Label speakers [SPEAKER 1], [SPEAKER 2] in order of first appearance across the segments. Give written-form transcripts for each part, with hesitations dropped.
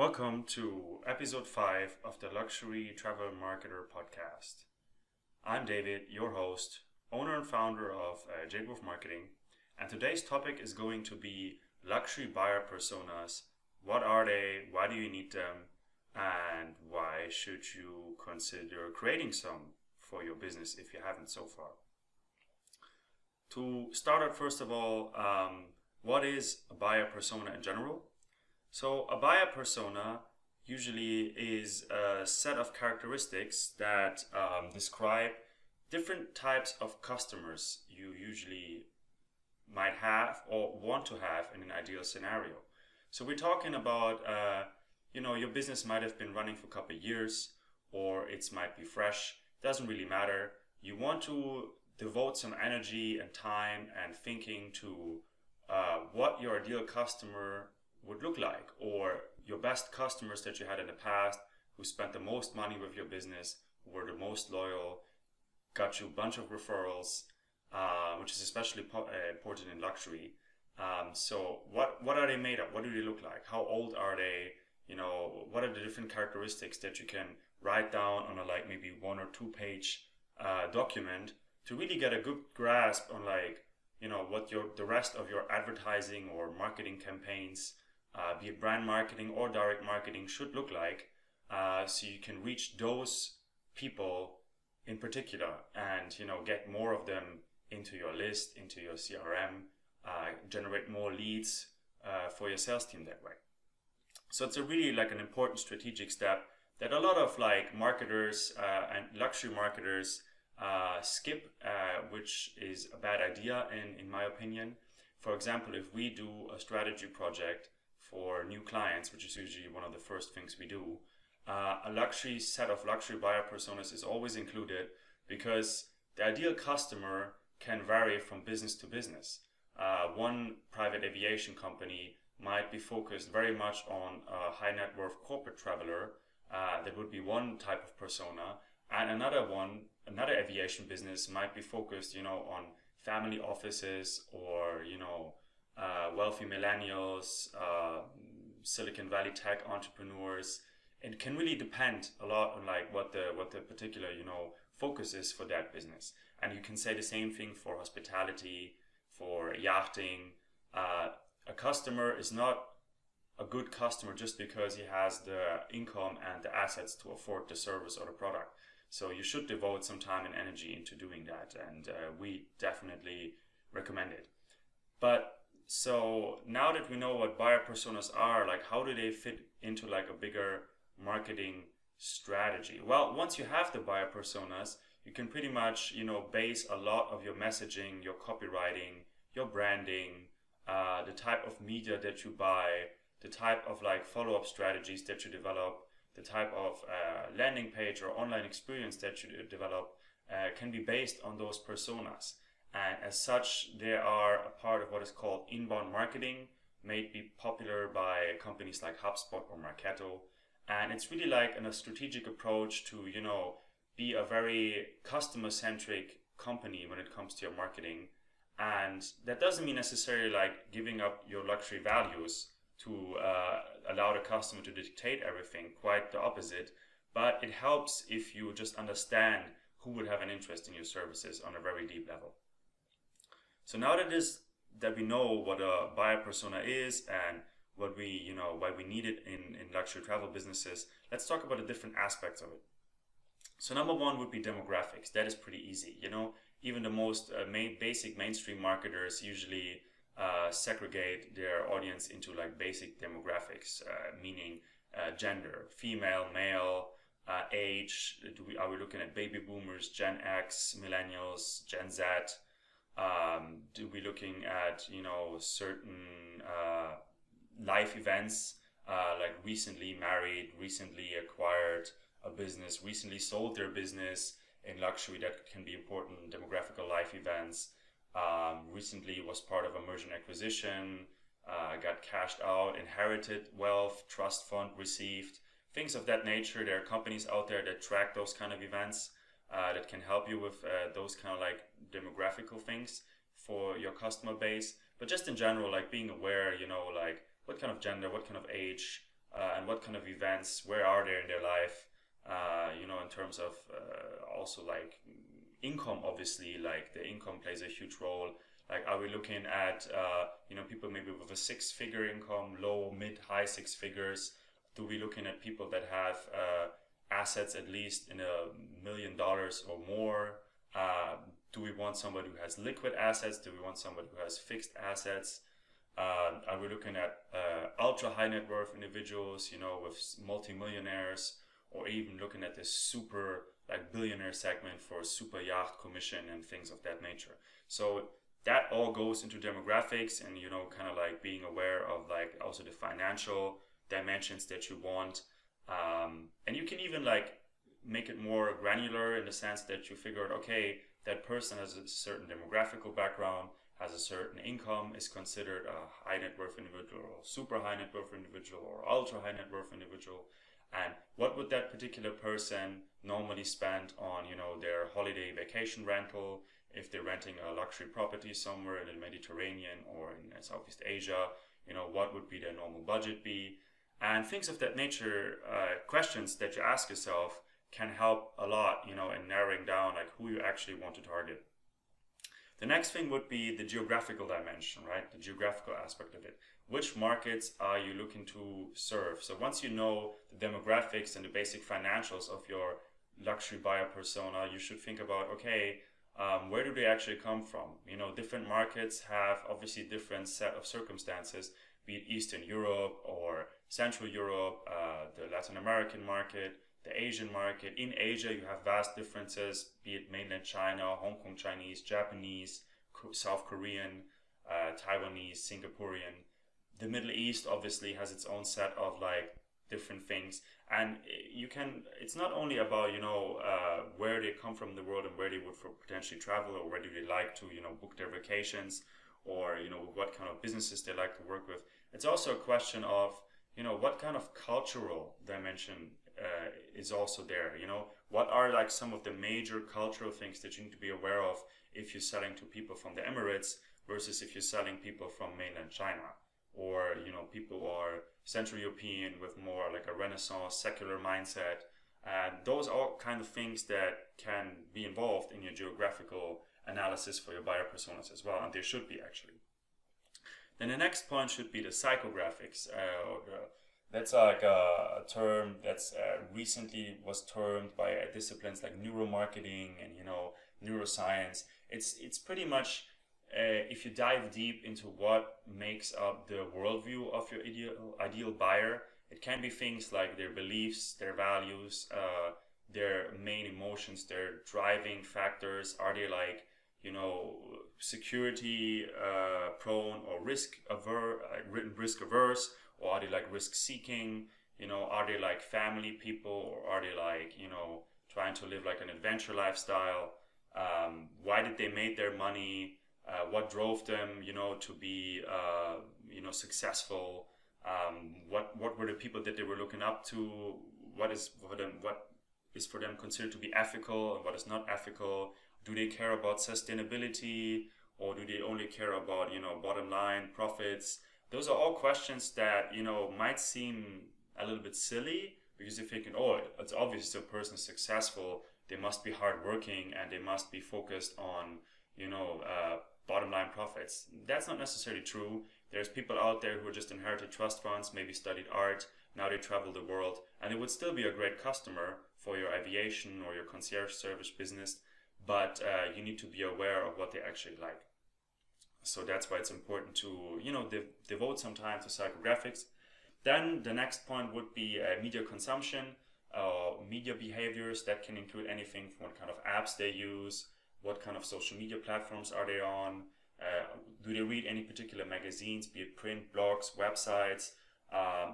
[SPEAKER 1] Welcome to episode 5 of the Luxury Travel Marketer podcast. I'm David, your host, owner and founder of Jadewolf Marketing, and today's topic is going to be luxury buyer personas. What are they? Why do you need them? And why should you consider creating some for your business if you haven't so far? To start out, first of all, what is a buyer persona in general? So a buyer persona usually is a set of characteristics that describe different types of customers you usually might have or want to have in an ideal scenario. So we're talking about, your business might have been running for a couple of years, or it might be fresh. Doesn't really matter. You want to devote some energy and time and thinking to what your ideal customer would look like, or your best customers that you had in the past who spent the most money with your business, who were the most loyal, got you a bunch of referrals, which is especially important in luxury. So what are they made of? What do they look like? How old are they? What are the different characteristics that you can write down on a maybe 1 or 2 page document to really get a good grasp on what the rest of your advertising or marketing campaigns, be it brand marketing or direct marketing, should look like, so you can reach those people in particular and get more of them into your list, into your CRM, generate more leads for your sales team that way. So it's a really an important strategic step that a lot of marketers and luxury marketers skip, which is a bad idea in my opinion. For example, if we do a strategy project for new clients, which is usually one of the first things we do, a set of luxury buyer personas is always included, because the ideal customer can vary from business to business. One private aviation company might be focused very much on a high net worth corporate traveler. That would be one type of persona. And another aviation business might be focused, on family offices or, wealthy millennials, Silicon Valley tech entrepreneurs. It can really depend a lot on what the particular, focus is for that business. And you can say the same thing for hospitality, for yachting. A customer is not a good customer just because he has the income and the assets to afford the service or the product. So you should devote some time and energy into doing that, and we definitely recommend it. But so now that we know what buyer personas are, how do they fit into a bigger marketing strategy? Well, once you have the buyer personas, you can pretty much base a lot of your messaging, your copywriting, your branding, the type of media that you buy, the type of follow-up strategies that you develop, the type of landing page or online experience that you develop can be based on those personas. And as such, they are a part of what is called inbound marketing, made be popular by companies like HubSpot or Marketo. And it's really a strategic approach to, be a very customer-centric company when it comes to your marketing. And that doesn't mean necessarily giving up your luxury values to allow the customer to dictate everything. Quite the opposite. But it helps if you just understand who would have an interest in your services on a very deep level. So now that we know what a buyer persona is and what why we need it in luxury travel businesses, let's talk about the different aspects of it. So number one would be demographics. That is pretty easy. Even the most basic mainstream marketers usually segregate their audience into basic demographics, meaning gender, female, male, age. Are we looking at baby boomers, Gen X, millennials, Gen Z? Do we looking at certain life events, recently married, recently acquired a business, recently sold their business in luxury? That can be important demographical life events. Recently was part of a merger and acquisition, got cashed out, inherited wealth, trust fund received, things of that nature. There are companies out there that track those kind of events that can help you with those kind of demographical things for your customer base. But just in general, being aware, what kind of gender, what kind of age, and what kind of events, where are they in their life, in terms of also like income, obviously, like the income plays a huge role. Like, are we looking at, people maybe with a six-figure income, low, mid, high six figures? Do we looking at people that have assets at least in $1 million or more? Do we want somebody who has liquid assets? Do we want somebody who has fixed assets? Are we looking at ultra high net worth individuals, with multimillionaires, or even looking at this super like billionaire segment for super yacht commission and things of that nature? So that all goes into demographics, and kind of like being aware of like also the financial dimensions that you want. And you can even like make it more granular in the sense that you figure out, okay, that person has a certain demographical background, has a certain income, is considered a high net worth individual, or super high net worth individual, or ultra high net worth individual. And what would that particular person normally spend on, their holiday vacation rental, if they're renting a luxury property somewhere in the Mediterranean or in Southeast Asia, what would be their normal budget be? And things of that nature, questions that you ask yourself can help a lot, in narrowing down like who you actually want to target. The next thing would be the geographical dimension, right? The geographical aspect of it. Which markets are you looking to serve? So once you know the demographics and the basic financials of your luxury buyer persona, you should think about, okay, where do they actually come from? Different markets have obviously different set of circumstances, be it Eastern Europe or Central Europe, the Latin American market, the Asian market. In Asia, you have vast differences, be it mainland China, Hong Kong Chinese, Japanese, South Korean, Taiwanese, Singaporean. The Middle East obviously has its own set of like different things, and it's not only about where they come from in the world and where they would potentially travel, or where do they like to book their vacations, or what kind of businesses they like to work with. It's also a question of what kind of cultural dimension is also there. What are like some of the major cultural things that you need to be aware of if you're selling to people from the Emirates versus if you're selling people from mainland China, or people who are Central European with more like a Renaissance secular mindset. And those are all kind of things that can be involved in your geographical analysis for your buyer personas as well, and they should be actually. Then the next point should be the psychographics. That's like a term that's recently was termed by disciplines like neuromarketing and neuroscience. It's pretty much if you dive deep into what makes up the worldview of your ideal buyer, it can be things like their beliefs, their values, their main emotions, their driving factors. Are they like security prone or risk averse, or are they like risk seeking? Are they like family people, or are they like trying to live like an adventure lifestyle? Why did they make their money? What drove them to be successful? What were the people that they were looking up to? What is for them considered to be ethical and what is not ethical? Do they care about sustainability, or do they only care about bottom line profits? Those are all questions that might seem a little bit silly, because you're thinking, oh, it's obvious the person is successful, they must be hardworking and they must be focused on bottom line profits. That's not necessarily true. There's people out there who just inherited trust funds, maybe studied art, now they travel the world, and they would still be a great customer for your aviation or your concierge service business, but you need to be aware of what they actually like. So that's why it's important to devote some time to psychographics. Then the next point would be media consumption, media behaviors. That can include anything from what kind of apps they use, what kind of social media platforms are they on, do they read any particular magazines, be it print, blogs, websites,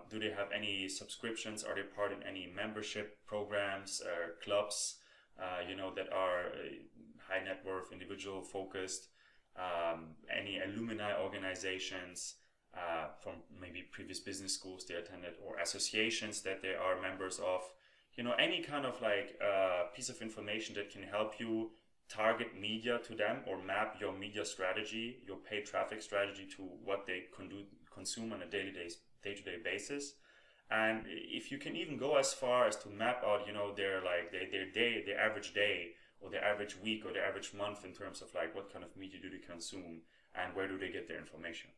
[SPEAKER 1] do they have any subscriptions, are they part in any membership programs, clubs, that are high net worth individual focused, any alumni organizations from maybe previous business schools they attended, or associations that they are members of. Any kind of like piece of information that can help you target media to them, or map your media strategy, your paid traffic strategy, to what they consume on a day-to-day basis. And if you can even go as far as to map out, their day, their average day, or their average week, or their average month in terms of like what kind of media do they consume and where do they get their information.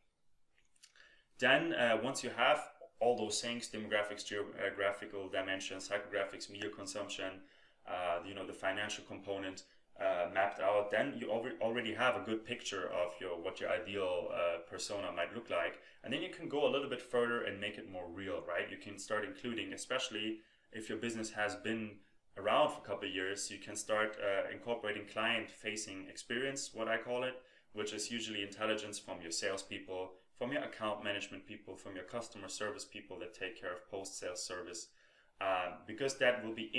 [SPEAKER 1] Then once you have all those things, demographics, geographical dimensions, psychographics, media consumption, the financial component mapped out, then you already have a good picture of what your ideal persona might look like. And then you can go a little bit further and make it more real, right? You can start including, especially if your business has been around for a couple of years, you can start incorporating client-facing experience, what I call it, which is usually intelligence from your salespeople, from your account management people, from your customer service people that take care of post-sales service, because that will be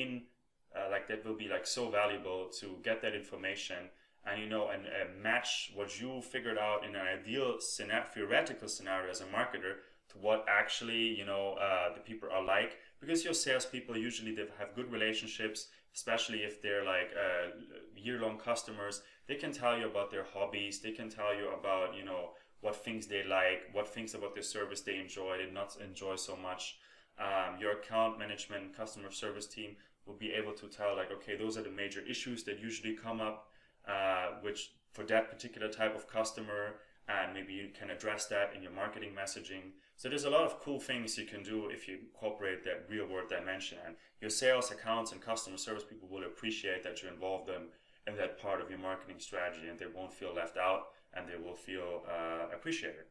[SPEAKER 1] so valuable to get that information and match what you figured out in an ideal theoretical scenario as a marketer to what actually the people are like, because your salespeople usually they have good relationships, especially if they're like year-long customers. They can tell you about their hobbies, they can tell you about what things they like, what things about their service they enjoy, they not enjoy so much. Your account management customer service team will be able to tell like, okay, those are the major issues that usually come up, which for that particular type of customer, and maybe you can address that in your marketing messaging. So there's a lot of cool things you can do if you incorporate that real world dimension, and your sales, accounts, and customer service people will appreciate that you involve them in that part of your marketing strategy, and they won't feel left out and they will feel appreciated.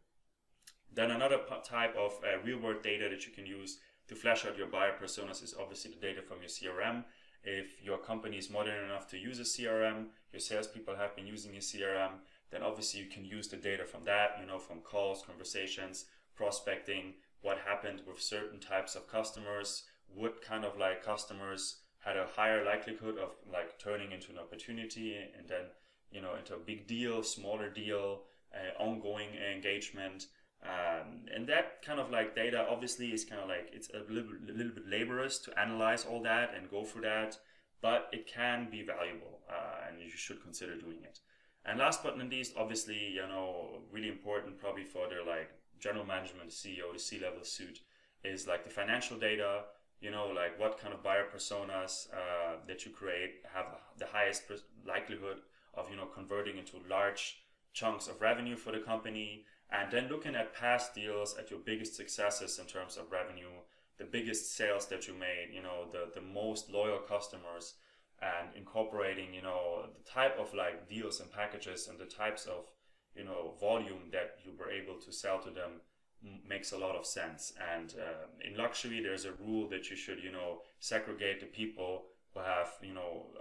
[SPEAKER 1] Then another type of real world data that you can use to flesh out your buyer personas is obviously the data from your CRM. If your company is modern enough to use a CRM, your salespeople have been using a CRM, then obviously you can use the data from that, from calls, conversations, prospecting, what happened with certain types of customers, what kind of like customers had a higher likelihood of like turning into an opportunity and then into a big deal, smaller deal, ongoing engagement. And that kind of like data obviously is kind of like, it's a little bit laborious to analyze all that and go through that, but it can be valuable, and you should consider doing it. And last but not least, obviously, really important probably for their like general management, CEO, the C-level suit, is like the financial data, like what kind of buyer personas that you create have the highest likelihood of converting into large chunks of revenue for the company, and then looking at past deals, at your biggest successes in terms of revenue, the biggest sales that you made, the most loyal customers, and incorporating the type of like deals and packages and the types of volume that you were able to sell to them makes a lot of sense. And in luxury, there's a rule that you should segregate the people who have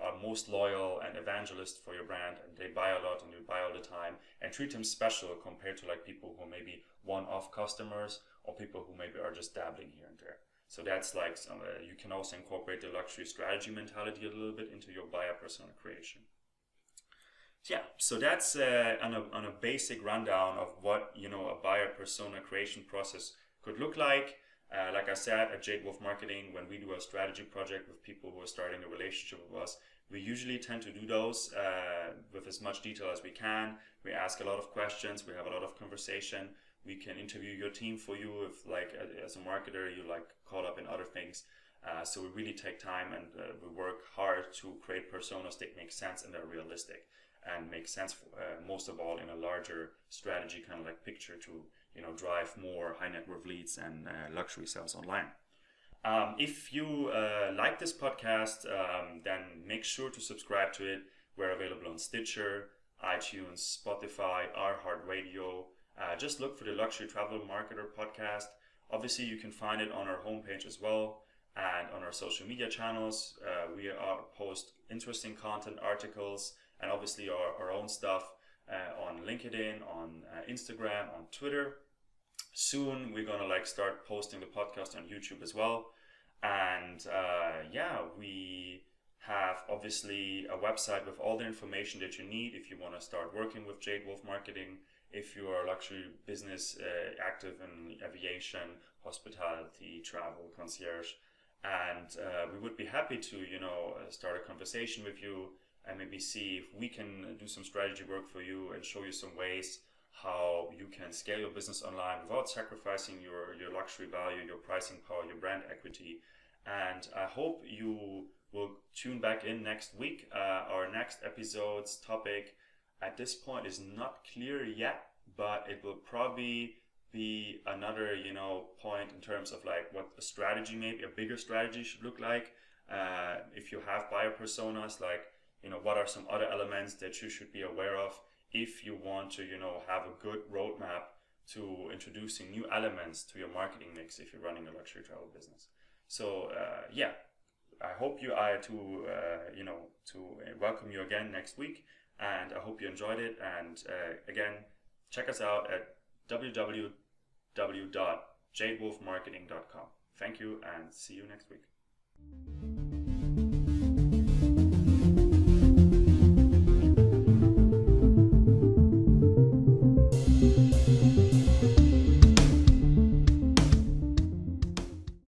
[SPEAKER 1] are most loyal and evangelist for your brand, and they buy a lot and they buy all the time, and treat them special compared to like people who may be one-off customers or people who maybe are just dabbling here and there. So that's like you can also incorporate the luxury strategy mentality a little bit into your buyer persona creation. Yeah, so that's on a basic rundown of what a buyer persona creation process could look like. Like I said, at Jadewolf Marketing, when we do a strategy project with people who are starting a relationship with us, we usually tend to do those with as much detail as we can. We ask a lot of questions, we have a lot of conversation. We can interview your team for you if, like, as a marketer, you like caught up in other things. So we really take time and we work hard to create personas that make sense and are realistic and make sense for, most of all in a larger strategy kind of like picture to drive more high net worth leads and luxury sales online. If you like this podcast, then make sure to subscribe to it. We're available on Stitcher, iTunes, Spotify, iHeartRadio. Just look for the Luxury Travel Marketer podcast. Obviously, you can find it on our homepage as well and on our social media channels. We post interesting content, articles, and obviously our own stuff on LinkedIn, on Instagram, on Twitter. Soon we're gonna start posting the podcast on YouTube as well. And we have obviously a website with all the information that you need if you want to start working with Jadewolf Marketing, if you are a luxury business active in aviation, hospitality, travel, concierge. And we would be happy to start a conversation with you and maybe see if we can do some strategy work for you and show you some ways how you can scale your business online without sacrificing your luxury value, your pricing power, your brand equity. And I hope you will tune back in next week. Our next episode's topic at this point is not clear yet, but it will probably be another, point in terms of like what a strategy, maybe a bigger strategy, should look like. If you have buyer personas, like, what are some other elements that you should be aware of if you want to, have a good roadmap to introducing new elements to your marketing mix if you're running a luxury travel business. So I hope to welcome you again next week, and I hope you enjoyed it. And again, check us out at www.jadewolfmarketing.com. Thank you, and see you next week.